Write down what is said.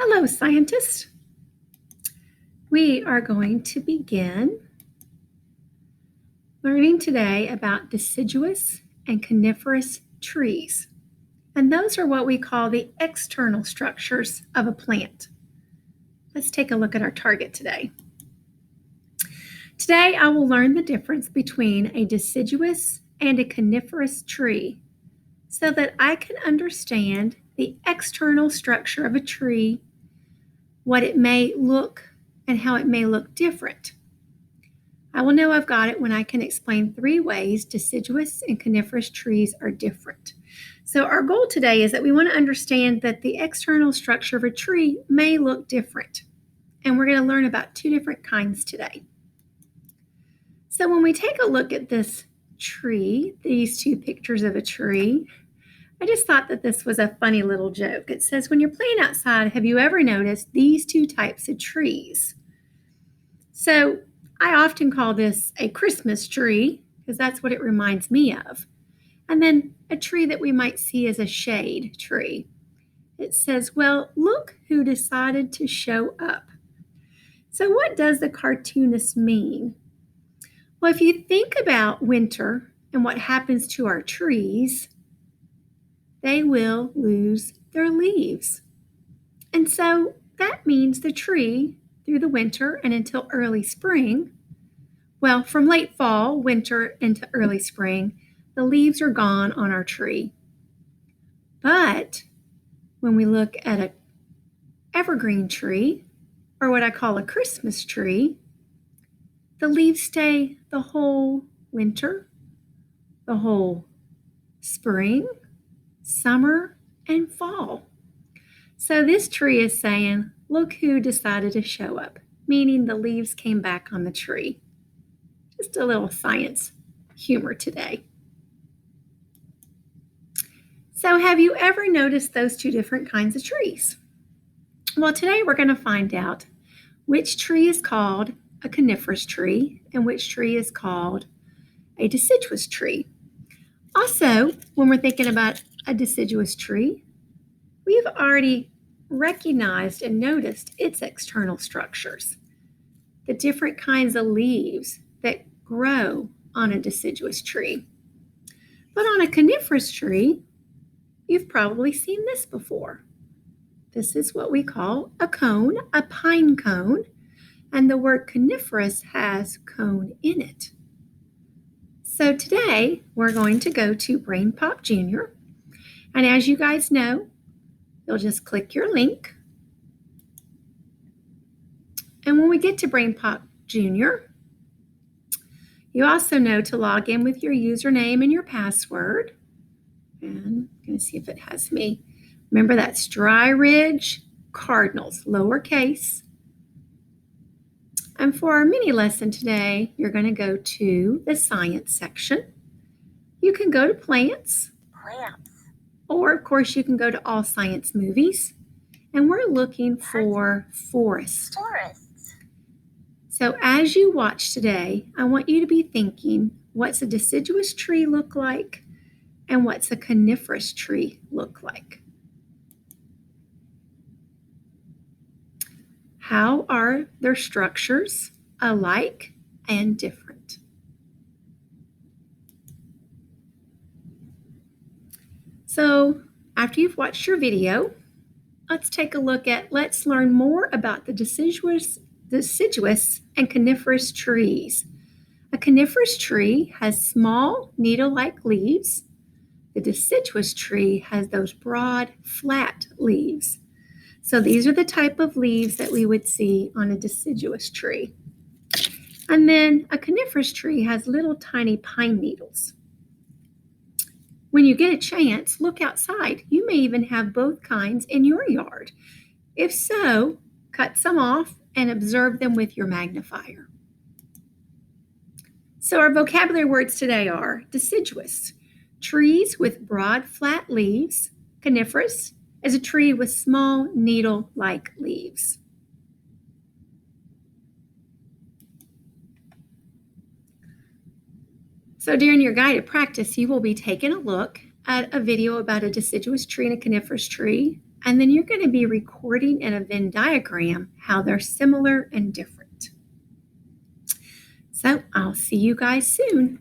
Hello, scientists. We are going to begin learning today about deciduous and coniferous trees. And those are what we call the external structures of a plant. Let's take a look at our target today. Today, I will learn the difference between a deciduous and a coniferous tree so that I can understand the external structure of a tree, what it may look and how it may look different. I will know I've got it when I can explain 3 ways deciduous and coniferous trees are different. So our goal today is that we want to understand that the external structure of a tree may look different. And we're going to learn about 2 different kinds today. So when we take a look at this tree, these 2 pictures of a tree, I just thought that this was a funny little joke. It says, when you're playing outside, have you ever noticed these 2 types of trees? So I often call this a Christmas tree because that's what it reminds me of. And then a tree that we might see as a shade tree. It says, well, look who decided to show up. So what does the cartoonist mean? Well, if you think about winter and what happens to our trees, they will lose their leaves. And so that means the tree through the winter and until early spring, well, from late fall, winter into early spring, the leaves are gone on our tree. But when we look at an evergreen tree, or what I call a Christmas tree, the leaves stay the whole winter, the whole spring, summer, and fall. So this tree is saying, look who decided to show up, meaning the leaves came back on the tree. Just a little science humor today. So have you ever noticed those 2 different kinds of trees? Well, today we're going to find out which tree is called a coniferous tree and which tree is called a deciduous tree. Also, when we're thinking about a deciduous tree, we've already recognized and noticed its external structures, the different kinds of leaves that grow on a deciduous tree. But on a coniferous tree, you've probably seen this before. This is what we call a cone, a pine cone, and the word coniferous has cone in it. So today, we're going to go to Brain Pop Junior, and as you guys know, you'll just click your link. And when we get to Brain Pop Junior, you also know to log in with your username and your password. And I'm going to see if it has me. Remember, that's Dry Ridge Cardinals, lowercase. And for our mini lesson today, you're going to go to the science section. You can go to plants. Or, of course, you can go to all science movies. And we're looking for forests. So as you watch today, I want you to be thinking, what's a deciduous tree look like? And what's a coniferous tree look like? How are their structures alike and different? So after you've watched your video, let's take a look at, let's learn more about the deciduous and coniferous trees. A coniferous tree has small needle-like leaves. The deciduous tree has those broad, flat leaves. So these are the type of leaves that we would see on a deciduous tree. And then a coniferous tree has little tiny pine needles. When you get a chance, look outside. You may even have both kinds in your yard. If so, cut some off and observe them with your magnifier. So our vocabulary words today are deciduous, trees with broad, flat leaves. Coniferous is a tree with small needle-like leaves. So during your guided practice, you will be taking a look at a video about a deciduous tree and a coniferous tree. And then you're going to be recording in a Venn diagram how they're similar and different. So I'll see you guys soon.